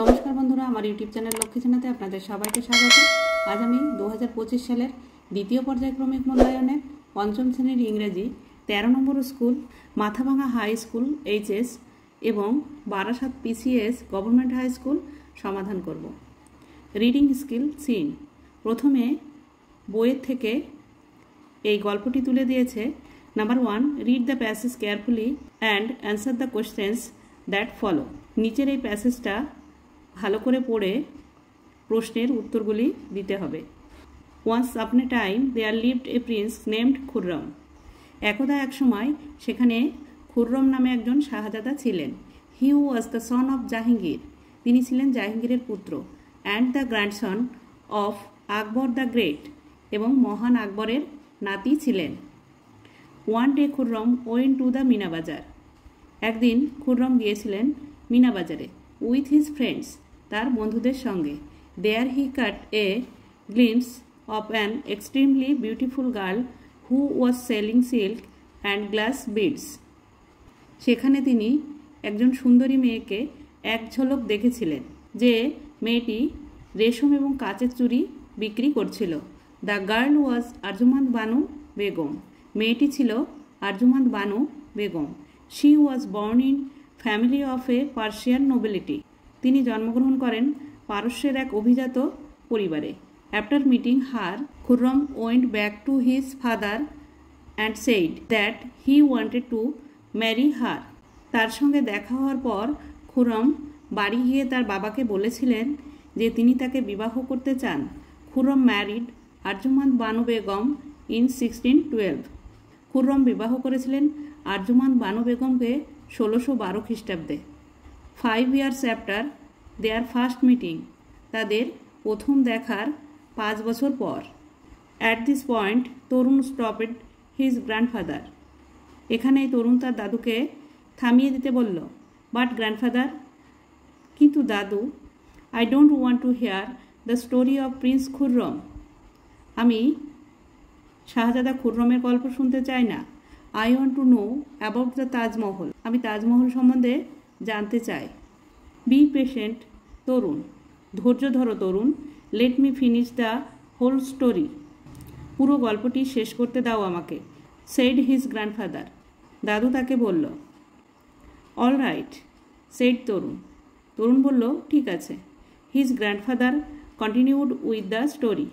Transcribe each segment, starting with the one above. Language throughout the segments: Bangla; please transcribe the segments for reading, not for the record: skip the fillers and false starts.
नमस्कार बंधुरा आमार यूट्यूब चैनल लक्ष्मी सेनाते आपनादेर सबाइके स्वागत। आज आमी 2025 सालेर द्वितीय पर्यायक्रमिक मूल्यायनेर पंचम श्रेणीर इंग्रेजी 13 number school Mathabhanga high school HS एवं Barasat PCS government high school समाधान करब। रिडिंग स्किल सीन प्रथमे बोइয়ের থেকে এই গল্পটি তুলে দিয়েছে। Number 1, read the passage carefully and answer the questions that follow. নিচের এই প্যাসেজটা ভালো করে পড়ে প্রশ্নের উত্তরগুলি দিতে হবে। Once upon a time there lived a prince named Khurram. একদা এক সময় সেখানে খুররম নামে একজন শাহজাদা ছিলেন। He was the son of Jahangir. তিনি ছিলেন জাহাঙ্গীরের পুত্র। And the grandson of Akbar the great এবং মহান আকবরের নাতি ছিলেন। One day Khurram went to the Meena Bazaar. একদিন খুররম গিয়েছিলেন মিনা বাজারে উইথ হিজ ফ্রেন্ডস, তার বন্ধুদের সঙ্গে। There he caught a glimpse of an extremely beautiful girl who was selling silk and glass beads. সেখানে তিনি একজন সুন্দরী মেয়েকে এক ঝলক দেখেছিলেন, যে মেয়েটি রেশম এবং কাচের চুড়ি বিক্রি করছিল। The girl was Arjumand Banu Begum. মেয়েটি ছিল Arjumand Banu Begum. She was born in family of A Persian nobility. তিনি জন্মগ্রহণ করেন পারস্যের এক অভিজাত পরিবারে। After meeting her Khurram went back to his father and said that he wanted to marry her. তার সঙ্গে দেখা হওয়ার পর খুররম বাড়ি গিয়ে তার বাবাকে বলেছিলেন যে তিনি তাকে বিবাহ করতে চান। Khurram married Arjumand Banu Begum in 1612। খুররম বিবাহ করেছিলেন আরজুমান্দ বানু বেগমকে 1612 খ্রিস্টাব্দে। 5 years after their first meeting. তাদের প্রথম দেখার 5 বছর পর। At this point Tarun stopped his grandfather. এখানে তরুণ তার দাদুকে থামিয়ে দিতে বলল। বাট গ্র্যান্ডফাদার, কিন্তু দাদু, I don't want to here the story of Prince Khurram. আমি শাহজাদা খুররমের গল্প শুনতে চাই না। I want to know about the Taj Mahal. আমি তাজমহল সম্বন্ধে জানতে চাই। বি পেশেন্ট তরুণ, ধৈর্য ধরো Tarun. Let me finish the whole story. পুরো গল্পটি শেষ করতে দাও আমাকে। Said his grandfather. দাদু তাকে বলল। All right said Tarun. Tarun বলল, ঠিক আছে। His grandfather continued with the story.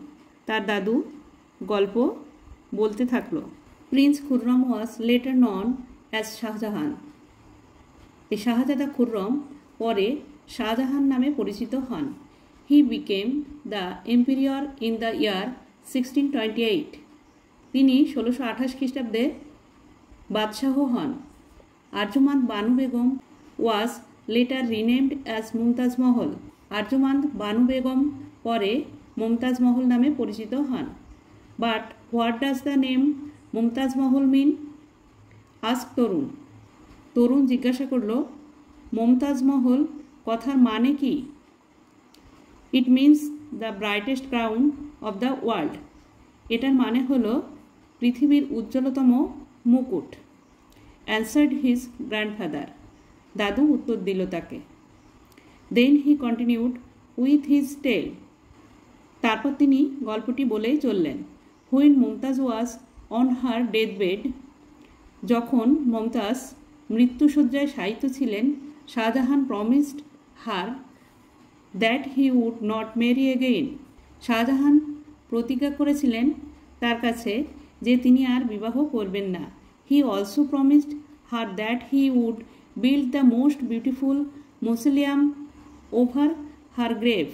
তার দাদু গল্প বলতে থাকলো। Prince Khurram was later known as Shah Jahan. এই শাহজাদা খুররম পরে শাহজাহান নামে পরিচিত হন। He became the emperor in the year 1628। তিনি 1628 খ্রিস্টাব্দে বাদশাহ হন। আরজুমান্দ বানু বেগম ওয়াজ লেটার রিনেমড অ্যাজ মুমতাজ মহল। আরজুমান্দ বানু বেগম পরে মুমতাজ মহল নামে পরিচিত হন। But what does the name Mumtaz Mahal mean? Ask তরুণ। তরুণ জিজ্ঞাসা করল, মুমতাজ মহল কথার মানে কি? It means the brightest crown of the world. এটার মানে হলো পৃথিবীর উজ্জ্বলতম মুকুট। Answered his grandfather. দাদু উত্তর দিল তাকে। Then he continued with his tale. তারপর তিনি গল্পটি বলেই চললেন। When Mumtaz was on her death bed. যখন মমতাজ মৃত্যুশয্যায় শায়িত ছিলেন, Shahjahan promised her that he would not marry again. Shahjahan প্রতিজ্ঞা করেছিলেন তার কাছে যে তিনি আর বিবাহ করবেন না। He also promised her that he would build the most beautiful mausoleum over her grave.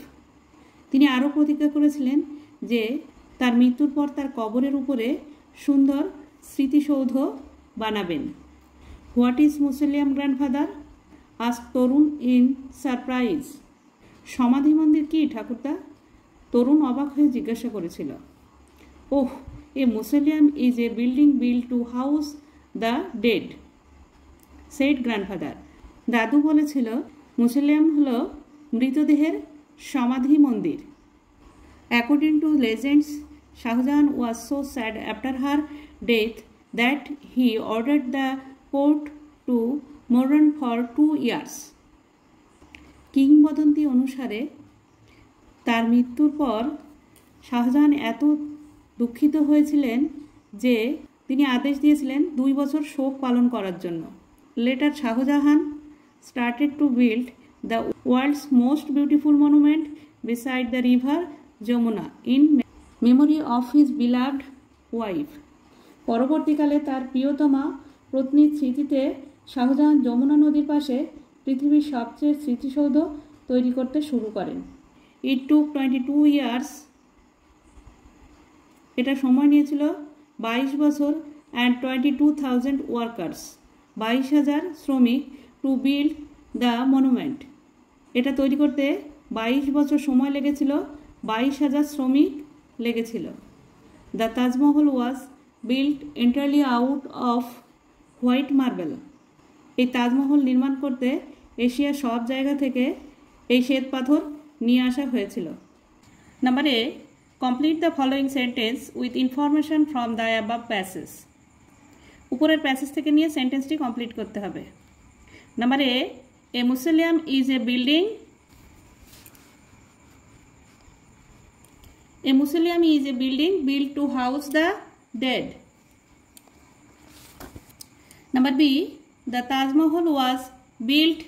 তিনি আরও প্রতিজ্ঞা করেছিলেন যে তার মৃত্যুর পর তার কবরের উপরে সুন্দর স্মৃতিসৌধ বানাবেন। What is mausoleum grandfather? Ask Tarun in surprise. সমাধি মন্দির কি ঠাকুরদা? তরুণ অবাক হয়ে জিজ্ঞাসা করেছিল। Oh, a mausoleum is a building build to house the dead, said grandfather. দাদু বলেছিল মুসলিয়াম হলো মৃতদেহের সমাধি মন্দির। According to legends, Shah Jahan was so sad after her death that he ordered the court to mourn for 2 years. কিংবদন্তি অনুসারে তার মৃত্যুর পর শাহজাহান এত দুঃখিত হয়েছিলেন যে তিনি আদেশ দিয়েছিলেন 2 বছর শোক পালন করার জন্য। Letter Shahjahan started to build the world's most beautiful monument beside the river Jamuna in memory of his beloved wife. পরবর্তীকালে তার প্রিয়তমা পত্নীর স্মৃতিতে শাহজাহান যমুনা নদীর পাশে পৃথিবীর সবচেয়ে স্মৃতিসৌধ তৈরি করতে শুরু করেন। It took 22 years, এটা সময় নিয়েছিল 22 বছর and 22,000 workers, 22,000 শ্রমিক টু বিল্ড দ্য মনুমেন্ট। এটা তৈরি করতে 22 বছর সময় লেগেছিল, 22,000 শ্রমিক লেগেছিল। The Taj Mahal was built entirely out off white marble. এই তাজমহল নির্মাণ করতে এশিয়ার সব জায়গা থেকে এই শ্বেত পাথর নিয়ে আসা হয়েছিল। Number A, complete the following sentence with information from the above passage. উপরের প্যাসেজ থেকে নিয়ে সেন্টেন্সটি কমপ্লিট করতে হবে। Number A, a mausoleum is a building. A mausoleum is a building built to house the dead. Number B, the Taj Mahal was built.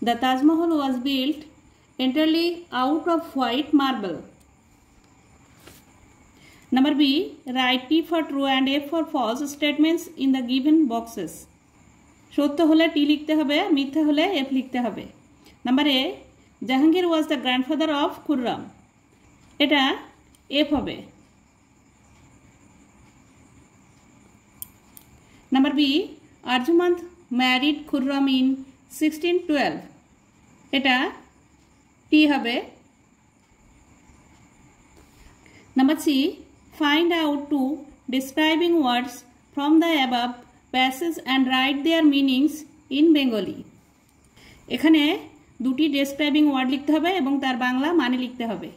The Taj Mahal was built entirely out of white marble. Number B, write T for true and F for false statements in the given boxes. সত্য হলে টি লিখতে হবে, মিথ্যা হলে এফ লিখতে হবে। Number A, Jahangir was the grandfather of Khurram. এটা এফ হবে। Number B, Arjumand married Khurram in 1612। এটা টি হবে। Number C, find out two describing words from the above passage and write their meanings in Bengali. এখানে দুটি ডেসক্রাইবিং ওয়ার্ড লিখতে হবে এবং তার বাংলা মানে লিখতে হবে।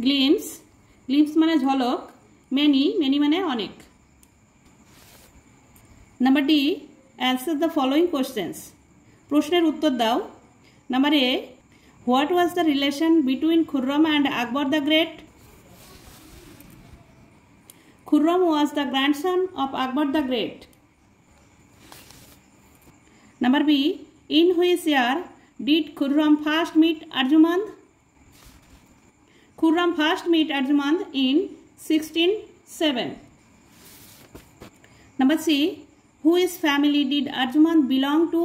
গ্লিমস, গ্লিমস মানে ঝলক, মেনি, মেনি মানে অনেক। Number D, answer the following questions. প্রশ্নের উত্তর দাও। Number A, what was the relation between Khurram and Akbar the great? Khurram was the grandson of Akbar the great. Number B, in which year did Khurram first meet Arjumand? Khurram first meet Arjumand in 1607. Number C, whose family did Arjumand belong to?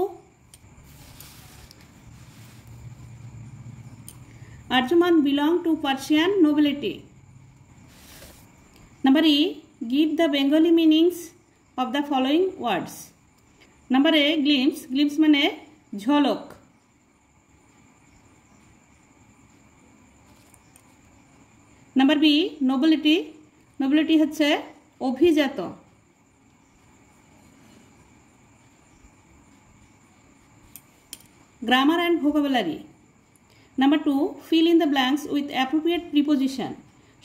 Arjumand belonged to Persian nobility. Number E, give the Bengali meanings of the following words. Number A, glimpse, glimpse মানে ঝলক। নাম্বার বি, নোবেলিটি, নোবেলিটি হচ্ছে অভিজাত। Grammar and vocabulary. Number two, fill in the blanks with appropriate preposition.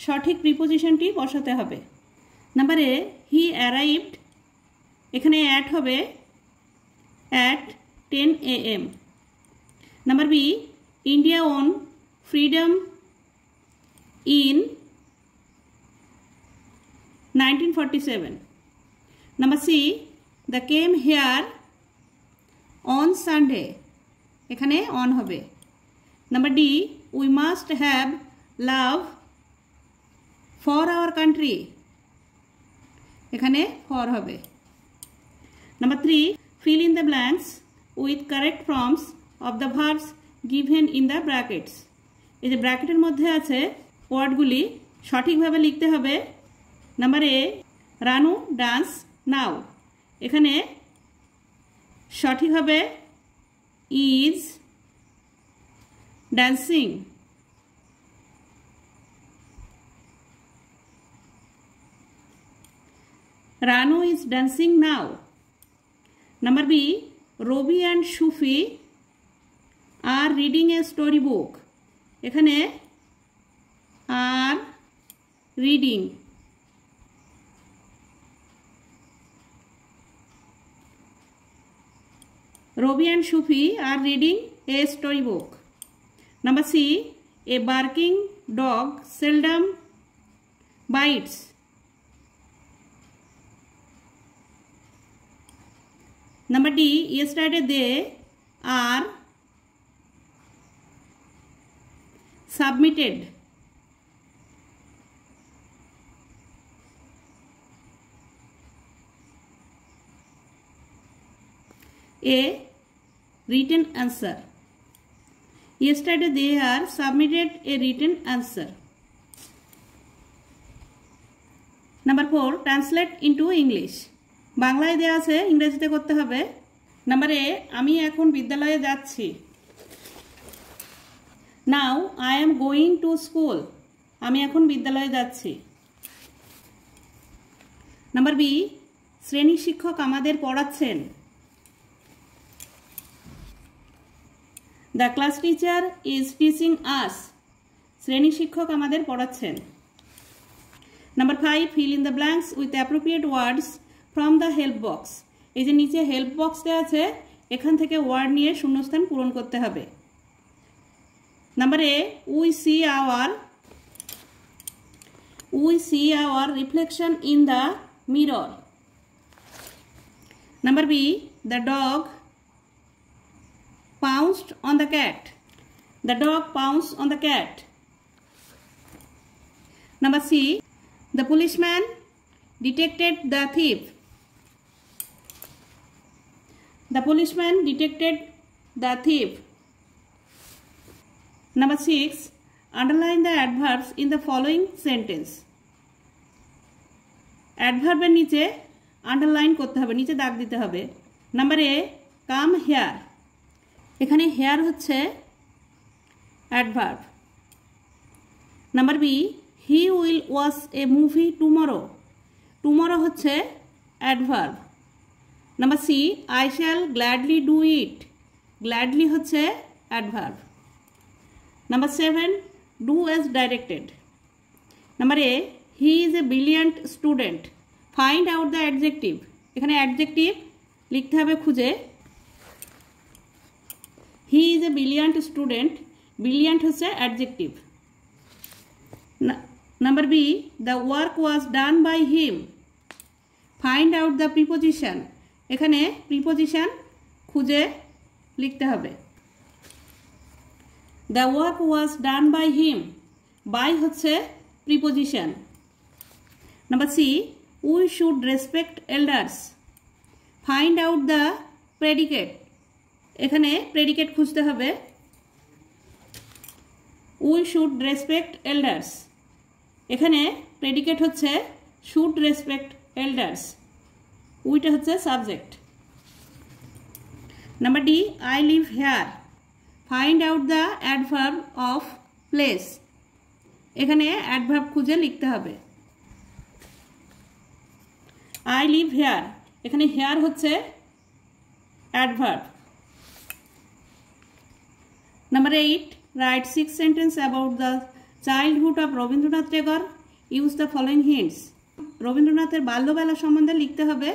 সঠিক প্রিপোজিশনটি বসাতে হবে। নাম্বার এ, হি অ্যারাইভড, এখানে অ্যাট হবে at 10 AM. Number B, India won freedom in 1947. Number C, they came here on Sunday. এখানে on হবে। Number D, we must have love for our country. এখানে for হবে। Number 3, fill in the blanks with correct forms of the verbs given in the brackets. এই যে ব্র্যাকেটের মধ্যে আছে ওয়ার্ডগুলি সঠিকভাবে লিখতে হবে। নাম্বার এ, রানু ডান্স নাও। এখানে সঠিক হবে is dancing. Ranu is dancing now. Number B, Robi and Shufi are reading a story book. এখানে are reading. Robi and Shufi are reading a storybook. Number C. A barking dog seldom bites. Number D. Yesterday they are submitted. A written answer. Yesterday they are submitted a written answer. Number 4. Translate into English. বাংলায় দেয়া আছে, ইংরেজিতে করতে হবে। নাম্বার এ, আমি এখন বিদ্যালয়ে যাচ্ছি। Now I am going to school. আমি এখন বিদ্যালয়ে যাচ্ছি। নাম্বার বি, শ্রেণী শিক্ষক আমাদের পড়াচ্ছেন। The class teacher is teaching us. শ্রেণী শিক্ষক আমাদের পড়াচ্ছেন। Number 5, fill in the blanks with appropriate words from the help box. এই যে নিচে হেল্প বক্স দেওয়া আছে, এখান থেকে ওয়ার্ড নিয়ে শূন্যস্থান পূরণ করতে হবে। Number A, we see our reflection in the mirror. Number B, the dog pounced on the cat. The dog pounced on the cat. Number C, the policeman detected the thief. The policeman detected the thief. Number 6, underline the adverbs in the following sentence. Adverb এর নিচে আন্ডারলাইন করতে হবে, নিচে দাগ দিতে হবে। Number A, come here. এখানে হেয়ার হচ্ছে adverb. Number B, he will watch a movie tomorrow. Tomorrow হচ্ছে adverb. Number C, I shall gladly do it. Gladly হচ্ছে adverb. Number 7, do as directed. Number A, he is a brilliant student. Find out the adjective. এখানে অ্যাডজেক্টিভ লিখতে হবে খুঁজে। He is a brilliant student. Brilliant হচ্ছে adjective. Number B, the work was done by him. Find out the preposition. এখানে preposition খুঁজে লিখতে হবে। The work was done by him. By হচ্ছে preposition. Number C, we should respect elders. Find out the predicate. এখানে প্রেডিকেট খুঁজতে হবে। We should respect elders. এখানে প্রেডিকেট হচ্ছে শুড রেসপেক্ট এল্ডার্স। উইটা হচ্ছে subject. Number D, I live here. Find out the adverb of place. এখানে অ্যাডভার্ব খুঁজে লিখতে হবে। আই লিভ হেয়ার, এখানে হেয়ার হচ্ছে adverb. Number 8, write 6 sentences about the childhood of Rabindranath Tagore. Use the following hints. রবীন্দ্রনাথের বাল্যবেলা সম্বন্ধে লিখতে হবে।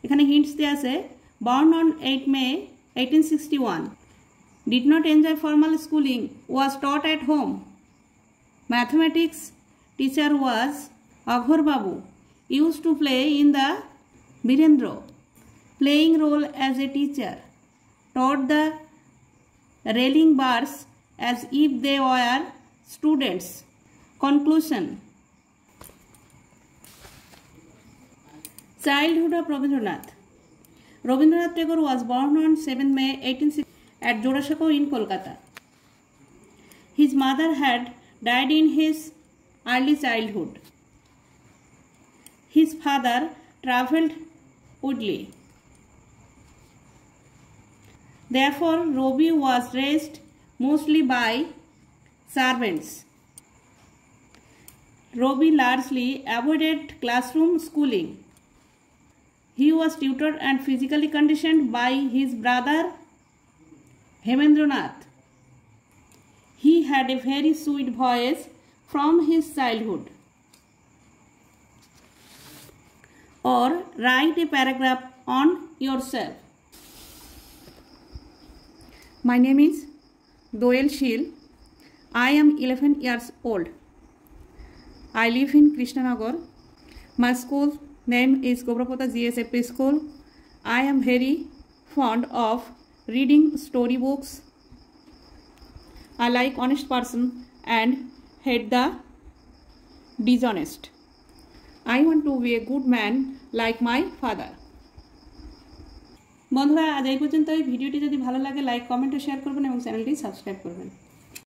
এখানে হিন্টস দেওয়া আছে। Born on 8 May 1861. Did not enjoy formal schooling. Was taught at home. Mathematics teacher was Aghor Babu. Used to play in the Birendra. Playing role as a teacher. Taught the railing bars as if they were students. Conclusion. Childhood of Rabindranath. Rabindranath Tagore was born on 7 May 1860 at Jorashako in Kolkata. His mother had died in his early childhood. His father travelled widely. Therefore, Robi was raised mostly by servants. Robi largely avoided classroom schooling. He was tutored and physically conditioned by his brother Hemendranath. He had a very sweet voice from his childhood. Or write a paragraph on yourself. My name is Doel Shil. I am 11 years old. I live in Krishnanagar. My school name is Gobrapota GSFP School. I am very fond of reading storybooks. I like honest person and hate the dishonest. I want to be a good man like my father. বন্ধুরা আজ এই পর্যন্তই। ভিডিওটি যদি ভালো লাগে লাইক কমেন্ট ও শেয়ার করবেন এবং চ্যানেলটি সাবস্ক্রাইব করবেন।